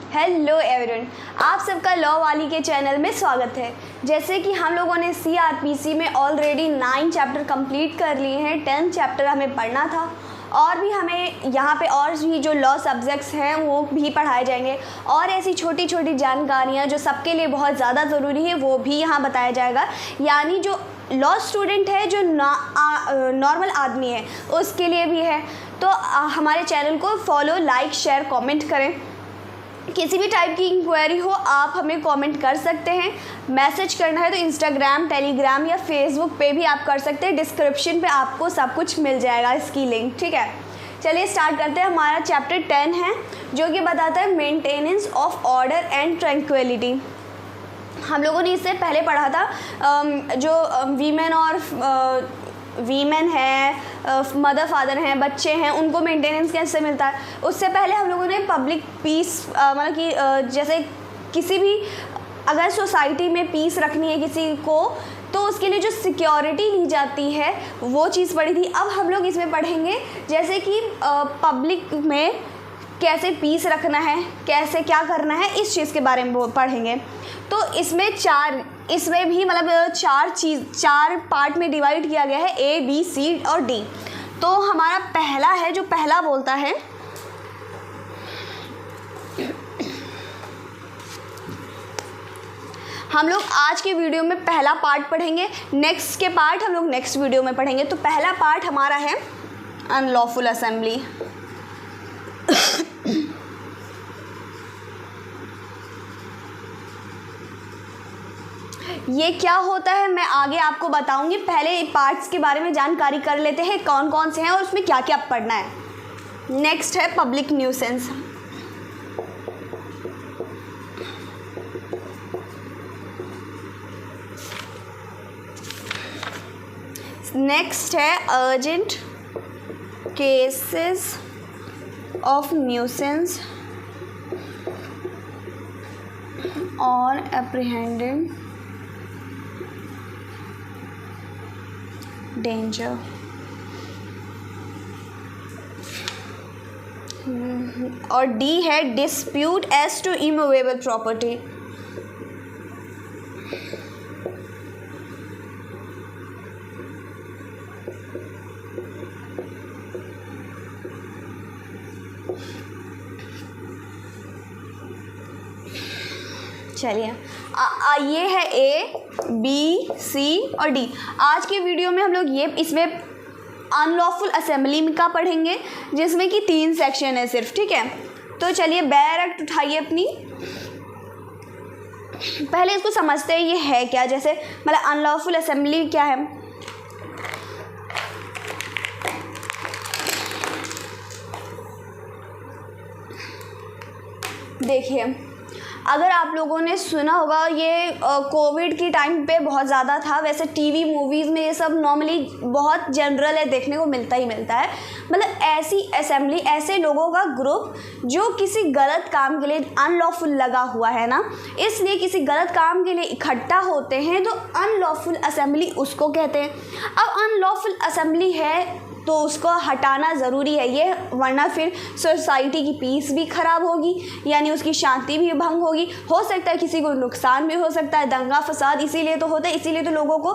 Hello everyone, आप सबका law वाली के चैनल में स्वागत है। जैसे कि हम लोगों ने सीआरपीसी में ऑलरेडी 9 चैप्टर कंप्लीट कर लिए हैं, 10 चैप्टर हमें पढ़ना था और भी हमें यहाँ पे और भी जो लॉ सब्जेक्ट्स हैं वो भी पढ़ाए जाएंगे और ऐसी छोटी छोटी जानकारियाँ जो सबके लिए बहुत ज़्यादा ज़रूरी है वो भी यहाँ बताया जाएगा। यानी जो लॉ स्टूडेंट है, जो नॉर्मल आदमी है, उसके लिए भी है। तो हमारे चैनल को फॉलो, लाइक, शेयर, कमेंट करें। किसी भी टाइप की इंक्वायरी हो आप हमें कमेंट कर सकते हैं। मैसेज करना है तो इंस्टाग्राम, टेलीग्राम या फेसबुक पे भी आप कर सकते हैं। डिस्क्रिप्शन पे आपको सब कुछ मिल जाएगा, इसकी लिंक, ठीक है। चलिए स्टार्ट करते हैं। हमारा चैप्टर 10 है जो कि बताता है maintenance of order and tranquillity. हम लोगों ने इससे पहले पढ़ा था जो वीमेन है, मदर फादर हैं, बच्चे हैं, उनको मेंटेनेंस कैसे मिलता है। उससे पहले हम लोगों ने पब्लिक पीस मतलब कि जैसे किसी भी अगर सोसाइटी में पीस रखनी है किसी को तो उसके लिए जो सिक्योरिटी ली जाती है वो चीज़ पढ़ी थी। अब हम लोग इसमें पढ़ेंगे जैसे कि पब्लिक में कैसे पीस रखना है, कैसे क्या करना है, इस चीज़ के बारे में पढ़ेंगे। तो इसमें भी मतलब चार पार्ट में डिवाइड किया गया है, A, B, C और D। तो हमारा पहला है जो पहला बोलता है हम लोग आज के वीडियो में पहला पार्ट पढ़ेंगे, नेक्स्ट के पार्ट हम लोग नेक्स्ट वीडियो में पढ़ेंगे। तो पहला पार्ट हमारा है अनलॉफुल असेंबली। ये क्या होता है मैं आगे आपको बताऊंगी। पहले पार्ट्स के बारे में जानकारी कर लेते हैं, कौन कौन से हैं और उसमें क्या क्या पढ़ना है। नेक्स्ट है पब्लिक न्यूसेंस। नेक्स्ट है अर्जेंट केसेस ऑफ न्यूसेंस और एप्रीहेंडेड डेंजर। और डी है dispute as to immovable property. चलिए ये है A, B, C और D। आज के वीडियो में हम लोग इसमें अनलॉफुल असेंबली का पढ़ेंगे जिसमें कि 3 सेक्शन है सिर्फ, ठीक है। तो चलिए बैरक उठाइए अपनी। पहले इसको समझते हैं ये है क्या। जैसे मतलब अनलॉफुल असेंबली क्या है। देखिए, अगर आप लोगों ने सुना होगा ये कोविड की टाइम पे बहुत ज़्यादा था। वैसे टीवी मूवीज़ में ये सब नॉर्मली बहुत जनरल है, देखने को मिलता ही मिलता है। मतलब ऐसी असेंबली, ऐसे लोगों का ग्रुप जो किसी गलत काम के लिए अनलॉफुल लगा हुआ है ना, इसलिए किसी गलत काम के लिए इकट्ठा होते हैं तो अनलॉफुल असेंबली उसको कहते हैं। अब अनलॉफुल असेंबली है तो उसको हटाना ज़रूरी है ये, वरना फिर सोसाइटी की पीस भी ख़राब होगी, यानी उसकी शांति भी भंग होगी। हो सकता है किसी को नुकसान भी हो सकता है, दंगा फसाद इसीलिए तो होता है, इसीलिए तो लोगों को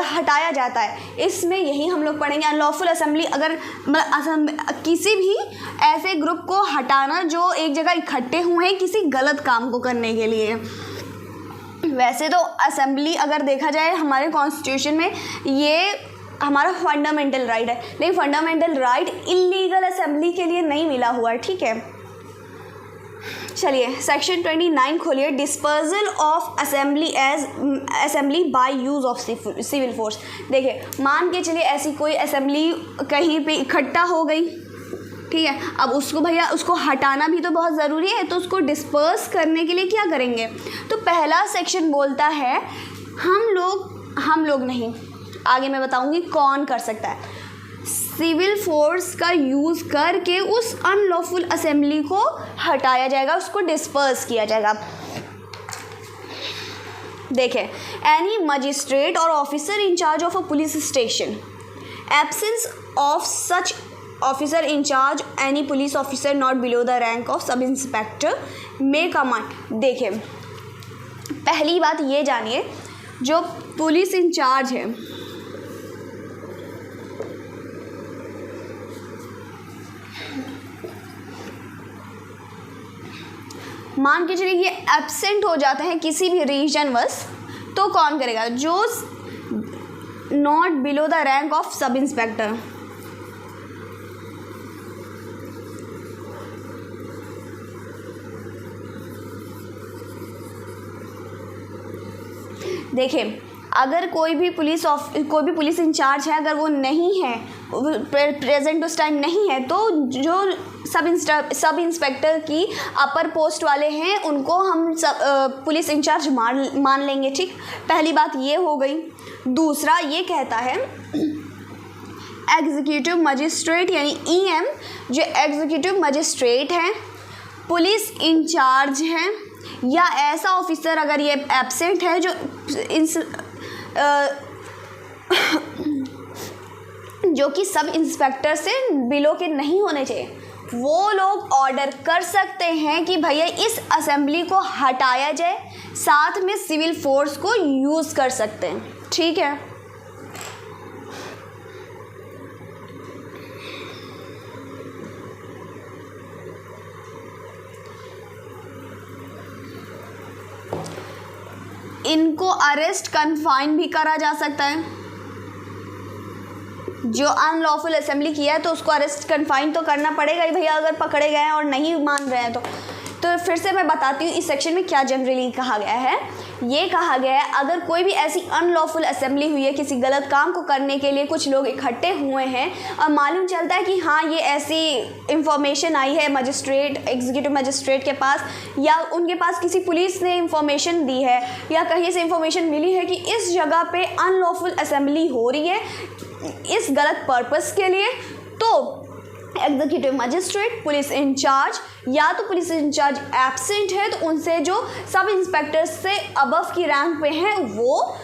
हटाया जाता है। इसमें यही हम लोग पढ़ेंगे अनलॉफुल असेंबली। अगर किसी भी ऐसे ग्रुप को हटाना जो एक जगह इकट्ठे हुए हैं किसी गलत काम को करने के लिए। वैसे तो असेंबली अगर देखा जाए हमारे कॉन्स्टिट्यूशन में ये हमारा फंडामेंटल राइट है, लेकिन फंडामेंटल राइट इलीगल असेंबली के लिए नहीं मिला हुआ है, ठीक है। चलिए सेक्शन 29 खोलिए। Dispersal of assembly by use of civil force. देखिए, मान के चलिए ऐसी कोई असेंबली कहीं पे इकट्ठा हो गई, ठीक है। अब उसको भैया उसको हटाना भी तो बहुत ज़रूरी है, तो उसको डिस्पर्स करने के लिए क्या करेंगे। तो पहला सेक्शन बोलता है हम लोग नहीं, आगे मैं बताऊंगी कौन कर सकता है। सिविल फोर्स का यूज़ करके उस अनलॉफुल असेंबली को हटाया जाएगा, उसको डिस्पर्स किया जाएगा। देखें, एनी मजिस्ट्रेट और officer in charge of a police station, absence of such officer in charge, any police officer not below the rank of sub inspector may command. देखिए पहली बात ये जानिए, जो पुलिस इंचार्ज है मान के चलिए ये एब्सेंट हो जाते हैं किसी भी रीजन वश, तो कौन करेगा? जो not below the rank of sub inspector. देखिए अगर कोई भी पुलिस इंचार्ज है, अगर वो नहीं है प्रेजेंट उस टाइम नहीं है, तो जो सब इंस्पेक्टर की अपर पोस्ट वाले हैं उनको हम पुलिस इंचार्ज मान लेंगे। ठीक, पहली बात ये हो गई। दूसरा ये कहता है एग्जीक्यूटिव मजिस्ट्रेट यानी ईएम, जो एग्जीक्यूटिव मजिस्ट्रेट हैं, पुलिस इंचार्ज हैं या ऐसा ऑफिसर अगर ये एब्सेंट है जो कि सब इंस्पेक्टर से बिलो के नहीं होने चाहिए, वो लोग ऑर्डर कर सकते हैं कि भैया इस असेंबली को हटाया जाए, साथ में सिविल फोर्स को यूज़ कर सकते हैं। ठीक है, इनको अरेस्ट कन्फाइन भी करा जा सकता है। जो अनलॉफुल असेंबली किया है तो उसको अरेस्ट कन्फाइन तो करना पड़ेगा ही भैया, अगर पकड़े गए हैं और नहीं मान रहे हैं तो फिर से मैं बताती हूँ इस सेक्शन में क्या जनरली कहा गया है। ये कहा गया है अगर कोई भी ऐसी अनलॉफुल असेंबली हुई है, किसी गलत काम को करने के लिए कुछ लोग इकट्ठे हुए हैं और मालूम चलता है कि हाँ ये ऐसी इंफॉर्मेशन आई है मजिस्ट्रेट, एग्जीक्यूटिव मजिस्ट्रेट के पास, या उनके पास किसी पुलिस ने इंफॉर्मेशन दी है या कहीं से इंफॉर्मेशन मिली है कि इस जगह पे अनलॉफुल असेंबली हो रही है इस गलत पर्पस के लिए, तो एग्जीक्यूटिव मजिस्ट्रेट, पुलिस इंचार्ज, या तो पुलिस इंचार्ज एब्सेंट है तो उनसे जो सब इंस्पेक्टर से अबव की रैंक पे हैं वो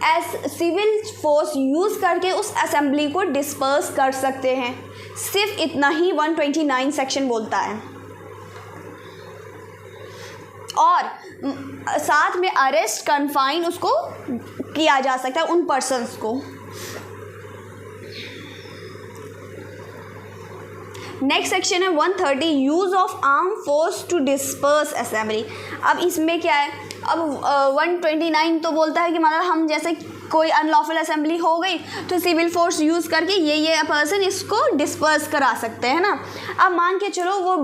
एस सिविल फोर्स यूज़ करके उस असेंबली को डिस्पर्स कर सकते हैं। सिर्फ इतना ही 129 सेक्शन बोलता है। और साथ में अरेस्ट कन्फाइन उसको किया जा सकता है उन पर्सन्स को। नेक्स्ट सेक्शन है 130 use of arm force to disperse assembly. अब इसमें क्या है, अब 129 तो बोलता है कि मतलब हम जैसे कोई अनलॉफुल असेंबली हो गई तो सिविल फोर्स यूज़ करके ये पर्सन इसको डिस्पर्स करा सकते हैं ना। अब मान के चलो वो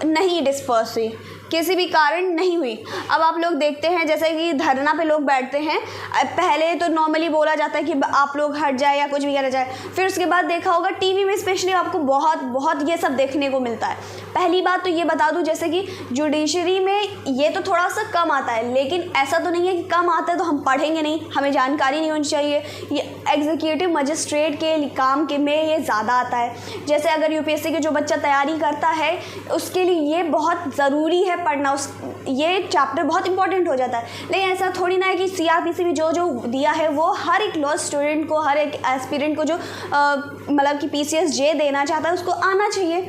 नहीं डिस्पर्स हुई, किसी भी कारण नहीं हुई। अब आप लोग देखते हैं जैसे कि धरना पे लोग बैठते हैं, पहले तो नॉर्मली बोला जाता है कि आप लोग हट जाए या कुछ भी करा जाए, फिर उसके बाद देखा होगा टीवी में स्पेशली आपको बहुत ये सब देखने को मिलता है। पहली बात तो ये बता दूं जैसे कि जुडिशरी में ये तो थोड़ा सा कम आता है, लेकिन ऐसा तो नहीं है कि कम आता है तो हम पढ़ेंगे नहीं, हमें जानकारी नहीं होनी चाहिए। ये एग्जीक्यूटिव मजिस्ट्रेट के काम के में ये ज़्यादा आता है। जैसे अगर यूपीएससी के जो बच्चा तैयारी करता है उसके लिए ये बहुत ज़रूरी है पढ़ना, ये चैप्टर बहुत इंपॉर्टेंट हो जाता है। लेकिन ऐसा थोड़ी ना है कि सीआरपीसी में जो दिया है वो हर एक लॉ स्टूडेंट को, हर एक एस्पिरेंट को जो मतलब कि पीसीएस जे देना चाहता है उसको आना चाहिए।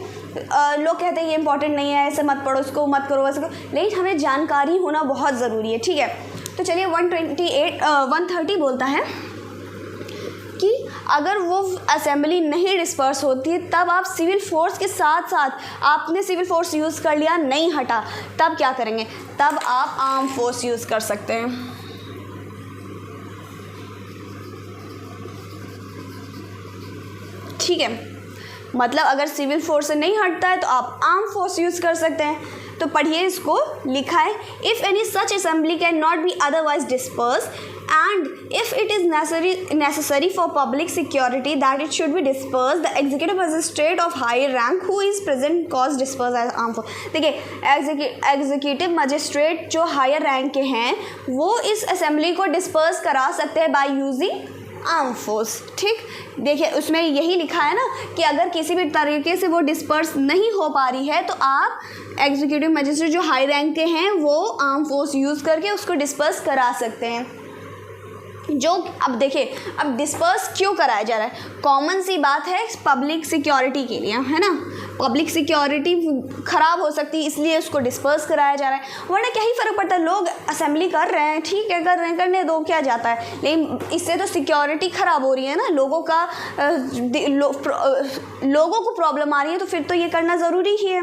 लोग कहते हैं ये इंपॉर्टेंट नहीं है, ऐसे मत पढ़ो, इसको मत करो, वैसे करो, लेकिन हमें जानकारी होना बहुत ज़रूरी है। ठीक है, तो चलिए 130 बोलता है कि अगर वो असेंबली नहीं डिस्पर्स होती तब आप सिविल फोर्स के साथ साथ आपने सिविल फोर्स यूज़ कर लिया, नहीं हटा, तब क्या करेंगे? तब आप आर्म फोर्स यूज़ कर सकते हैं। ठीक है, मतलब अगर सिविल फोर्स से नहीं हटता है तो आप आर्म फोर्स यूज़ कर सकते हैं। तो पढ़िए, इसको लिखा है if any such assembly can not be otherwise disperse and if it is necessary for public security that it should be dispersed, the executive magistrate of higher rank who is present cause disperse as armed force। देखिए executive magistrate जो higher rank के हैं वो इस assembly को disperse करा सकते हैं बाय यूजिंग आर्म फोर्स। ठीक, देखिए उसमें यही लिखा है ना कि अगर किसी भी तरीके से वो डिस्पर्स नहीं हो पा रही है तो आप एग्जीक्यूटिव मजिस्ट्रेट जो हाई रैंक के हैं वो आर्म फोर्स यूज़ करके उसको डिस्पर्स करा सकते हैं। जो अब देखिए, अब डिस्पर्स क्यों कराया जा रहा है, कॉमन सी बात है, पब्लिक सिक्योरिटी के लिए, है ना, पब्लिक सिक्योरिटी ख़राब हो सकती है इसलिए उसको डिस्पर्स कराया जा रहा है। वरना क्या ही फ़र्क पड़ता है, लोग असेंबली कर रहे हैं, ठीक है, कर रहे हैं, करने दो, क्या जाता है, लेकिन इससे तो सिक्योरिटी ख़राब हो रही है ना, लोगों को प्रॉब्लम आ रही है, तो फिर तो ये करना ज़रूरी ही है।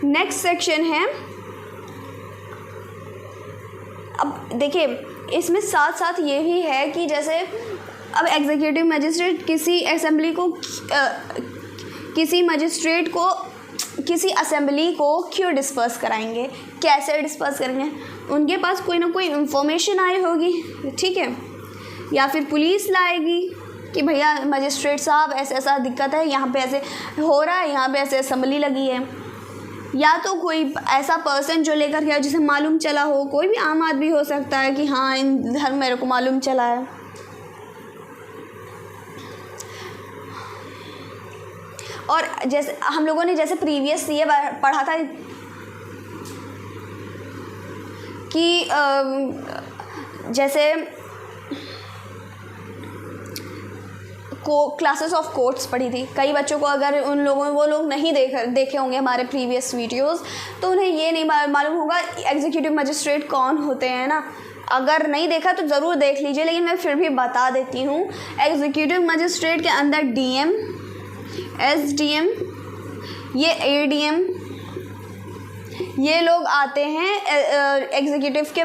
नेक्स्ट सेक्शन है, अब देखिए इसमें साथ साथ ये भी है कि जैसे अब एग्जीक्यूटिव मजिस्ट्रेट किसी असेंबली को क्यों डिस्पर्स कराएंगे, कैसे डिस्पर्स करेंगे, उनके पास कोई ना कोई इंफॉर्मेशन आई होगी, ठीक है, या फिर पुलिस लाएगी कि भैया मजिस्ट्रेट साहब ऐसा ऐसा दिक्कत है, यहाँ पे ऐसे हो रहा है, यहाँ पे ऐसे असेंबली लगी है, या तो कोई ऐसा पर्सन जो लेकर गया जिसे मालूम चला हो, कोई भी आम आदमी हो सकता है कि हाँ इधर मेरे को मालूम चला है। और जैसे हम लोगों ने जैसे प्रीवियस ये पढ़ा था कि जैसे क्लासेस ऑफ कोर्ट्स पढ़ी थी, कई बच्चों को अगर वो लोग नहीं देखे होंगे हमारे प्रीवियस वीडियोस, तो उन्हें ये नहीं मालूम होगा एग्जीक्यूटिव मजिस्ट्रेट कौन होते हैं ना। अगर नहीं देखा तो ज़रूर देख लीजिए, लेकिन मैं फिर भी बता देती हूँ। एग्जीक्यूटिव मजिस्ट्रेट के अंदर DM, SDM, ये ADM, ये लोग आते हैं, एग्जीक्यूटिव के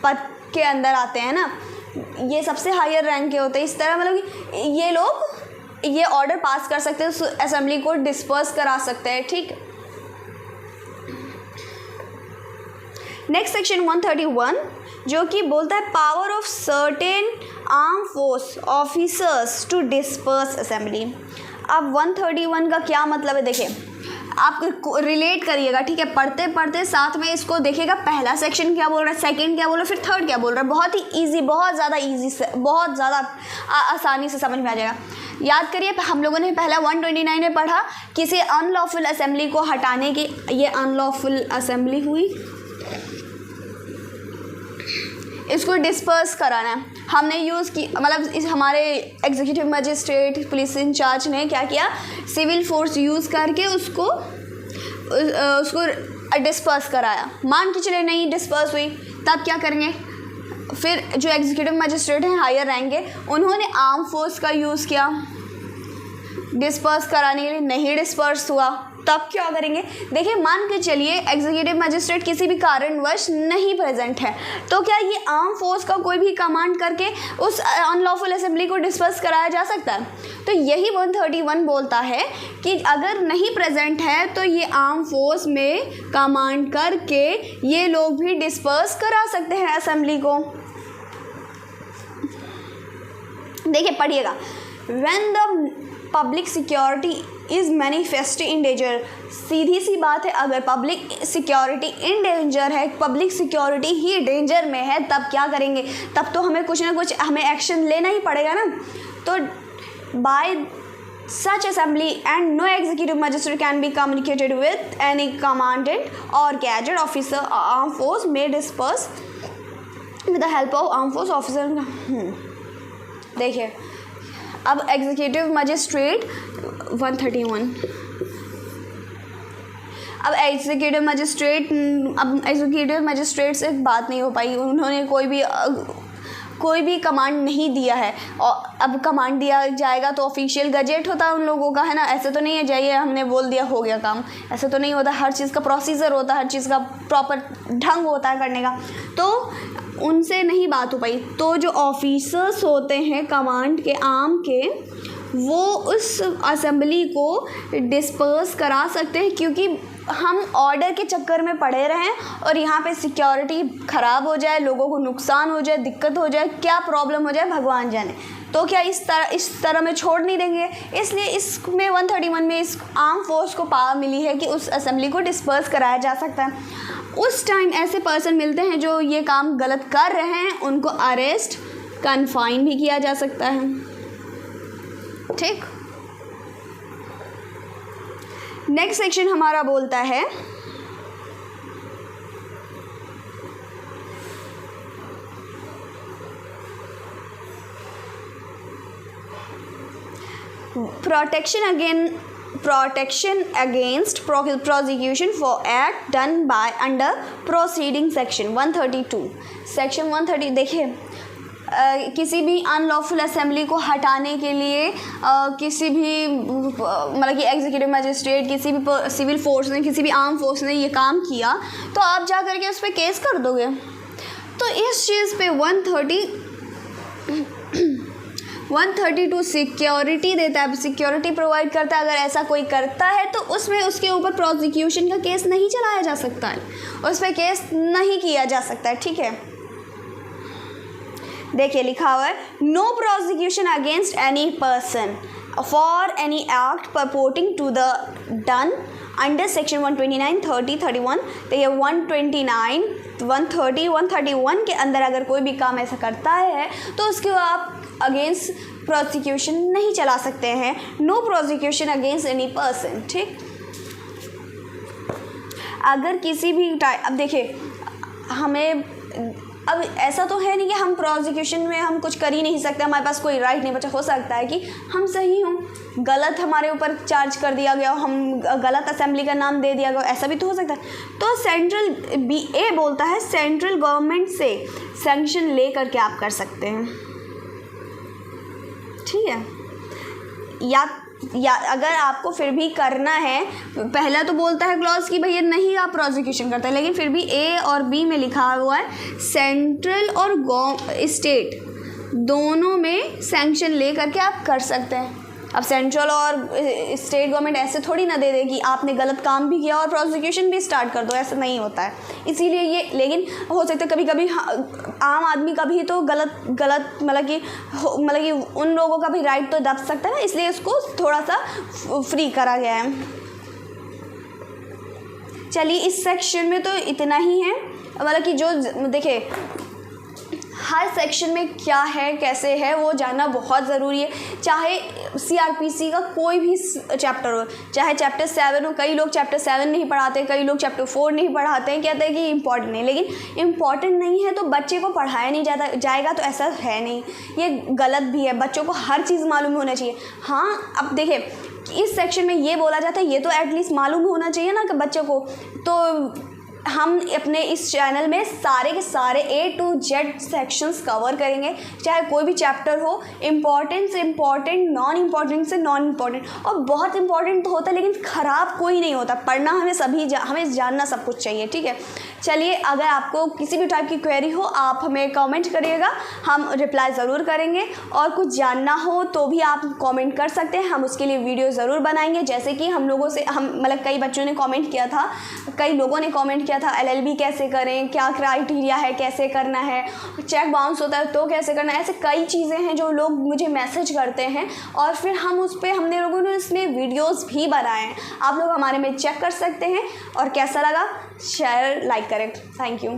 पद के अंदर आते हैं ना, ये सबसे हायर रैंक के होते हैं। इस तरह मतलब कि ये लोग ये ऑर्डर पास कर सकते हैं, असेंबली को डिस्पर्स करा सकते हैं, ठीक। नेक्स्ट सेक्शन 131 जो कि बोलता है power of certain arm force officers to disperse assembly. अब 131 का क्या मतलब है, देखिए आप रिलेट करिएगा, ठीक है, पढ़ते पढ़ते साथ में इसको देखिएगा, पहला सेक्शन क्या बोल रहा है, सेकंड क्या बोल रहा है, फिर थर्ड क्या बोल रहा है। बहुत ही इजी, बहुत ज़्यादा आसानी से समझ में आ जाएगा। याद करिए, हम लोगों ने पहला 129 में पढ़ा, किसी अनलॉफुल असेंबली को हटाने की, ये अनलॉफुल असेंबली हुई, इसको डिस्पर्स कराना है। हमने यूज़ की, मतलब इस हमारे एग्जीक्यूटिव मजिस्ट्रेट पुलिस इंचार्ज ने क्या किया, सिविल फोर्स यूज़ करके उसको डिस्पर्स कराया। मान के चले नहीं डिस्पर्स हुई, तब क्या करेंगे, फिर जो एग्जीक्यूटिव मजिस्ट्रेट हैं हायर रैंक के, उन्होंने आर्म फोर्स का यूज़ किया डिस्पर्स कराने के लिए, नहीं डिस्पर्स हुआ, तब क्या करेंगे। देखिए मान के चलिए एग्जीक्यूटिव मजिस्ट्रेट किसी भी कारणवश नहीं प्रेजेंट है, तो क्या ये आर्म फोर्स का कोई भी कमांड करके उस अनलॉफुल असेंबली को डिस्पर्स कराया जा सकता है। तो यही 131 बोलता है कि अगर नहीं प्रेजेंट है तो ये आर्म फोर्स में कमांड करके ये लोग भी डिस्पर्स करा सकते हैं असेंबली को। देखिए पढ़िएगा, when the public security is manifest in danger, सीधी सी बात है, अगर पब्लिक सिक्योरिटी इन डेंजर है, पब्लिक सिक्योरिटी ही डेंजर में है, तब क्या करेंगे, तब तो हमें कुछ ना कुछ एक्शन लेना ही पड़ेगा ना। तो bye such assembly and no executive magistrate can be communicated with any commandant or gadget officer or armed force may disperse with the help of armed force officer। देखिए अब एग्जीक्यूटिव मजिस्ट्रेट 131, अब executive magistrate से बात नहीं हो पाई, उन्होंने कोई भी कमांड नहीं दिया है, और अब कमांड दिया जाएगा तो ऑफिशियल गजेट होता है उन लोगों का, है ना। ऐसे तो नहीं है जाइए हमने बोल दिया हो गया काम, ऐसे तो नहीं होता, हर चीज़ का प्रोसीजर होता है, हर चीज़ का प्रॉपर ढंग होता है करने का, तो उनसे नहीं बात हो पाई। तो जो ऑफिसर्स होते हैं कमांड के आर्म के, वो उस असेंबली को डिस्पर्स करा सकते हैं, क्योंकि हम ऑर्डर के चक्कर में पड़े रहें और यहाँ पे सिक्योरिटी ख़राब हो जाए, लोगों को नुकसान हो जाए, दिक्कत हो जाए, क्या प्रॉब्लम हो जाए भगवान जाने, तो क्या इस तरह में छोड़ नहीं देंगे। इसलिए इसमें 131 में इस आर्म फोर्स को पावर मिली है कि उस असेंबली को डिस्पर्स कराया जा सकता है। उस टाइम ऐसे पर्सन मिलते हैं जो ये काम गलत कर रहे हैं, उनको अरेस्ट कन्फाइन भी किया जा सकता है, ठीक। नेक्स्ट सेक्शन हमारा बोलता है protection against prosecution for act done by under proceeding section 132. Section 130 देखिए, किसी भी अनलॉफुल असेंबली को हटाने के लिए किसी भी मतलब कि एग्जीक्यूटिव मजिस्ट्रेट, किसी भी सिविल फोर्स ने, किसी भी आर्म फोर्स ने ये काम किया तो आप जा करके उस पर केस कर दोगे। तो इस चीज़ पे 132 सिक्योरिटी देता है, सिक्योरिटी प्रोवाइड करता है। अगर ऐसा कोई करता है तो उसमें उसके ऊपर प्रोसिक्यूशन का केस नहीं चलाया जा सकता है, उस पर केस नहीं किया जा सकता है, ठीक है। देखिए लिखा हुआ है, no prosecution against any person for any act purporting to the done under section 129, 30, 31। तो ये 129, 130, 131 के अंदर अगर कोई भी काम ऐसा करता है तो उसके आप अगेंस्ट प्रोसिक्यूशन नहीं चला सकते हैं। No prosecution against any person, ठीक। अगर किसी भी अब देखिए, हमें अब ऐसा तो है नहीं कि हम प्रोसिक्यूशन में हम कुछ कर ही नहीं सकते, हमारे पास कोई राइट नहीं बचा। हो सकता है कि हम सही हों, गलत हमारे ऊपर चार्ज कर दिया गया, हम गलत असेंबली का नाम दे दिया गया, ऐसा भी तो हो सकता है। तो सेंट्रल BA बोलता है सेंट्रल गवर्नमेंट से सैंक्शन ले करके आप कर सकते हैं, ठीक है। या अगर आपको फिर भी करना है, पहला तो बोलता है क्लॉज कि भैया नहीं आप प्रोसिक्यूशन करते हैं, लेकिन फिर भी A और B में लिखा हुआ है सेंट्रल और स्टेट दोनों में सैंक्शन ले करके आप कर सकते हैं। अब सेंट्रल और स्टेट गवर्नमेंट ऐसे थोड़ी ना दे देगी आपने गलत काम भी किया और प्रोसिक्यूशन भी स्टार्ट कर दो, ऐसा नहीं होता है। इसीलिए ये, लेकिन हो सकता है कभी कभी आम आदमी का भी तो गलत मतलब कि उन लोगों का भी राइट तो दब सकता है ना, इसलिए इसको थोड़ा सा फ्री करा गया है। चलिए इस सेक्शन में तो इतना ही है, मतलब कि जो देखिए हर सेक्शन में क्या है कैसे है वो जानना बहुत ज़रूरी है। चाहे CRPC का कोई भी चैप्टर हो, चाहे चैप्टर 7 हो, कई लोग चैप्टर 7 नहीं पढ़ाते, कई लोग चैप्टर 4 नहीं पढ़ाते हैं, कहते हैं कि इम्पॉर्टेंट नहीं। लेकिन इम्पॉर्टेंट नहीं है तो बच्चे को पढ़ाया नहीं जाएगा तो ऐसा है नहीं, ये गलत भी है। बच्चों को हर चीज़ मालूम होना चाहिए। हाँ अब देखिए इस सेक्शन में ये बोला जाता है, ये तो एटलीस्ट मालूम होना चाहिए ना कि बच्चों को। तो हम अपने इस चैनल में सारे के सारे A to Z sections cover करेंगे, चाहे कोई भी चैप्टर हो, इम्पॉर्टेंट से इम्पॉर्टेंट, नॉन इम्पॉर्टेंट से नॉन इम्पॉर्टेंट। और बहुत इम्पॉर्टेंट तो होता है लेकिन ख़राब कोई नहीं होता। पढ़ना हमें हमें जानना सब कुछ चाहिए, ठीक है। चलिए अगर आपको किसी भी टाइप की क्वेरी हो आप हमें कमेंट करिएगा, हम रिप्लाई ज़रूर करेंगे। और कुछ जानना हो तो भी आप कमेंट कर सकते हैं, हम उसके लिए वीडियो ज़रूर बनाएंगे। जैसे कि हम लोगों से मतलब कई बच्चों ने कमेंट किया था, कई लोगों ने कमेंट किया था LLB कैसे करें, क्या क्राइटेरिया है, कैसे करना है, चेक बाउंस होता है तो कैसे करना है। ऐसे कई चीज़ें हैं जो लोग मुझे मैसेज करते हैं और फिर हमने लोगों ने इसमें वीडियोस भी बनाए हैं। आप लोग हमारे में चेक कर सकते हैं और कैसा लगा शेयर लाइक करें। Thank you.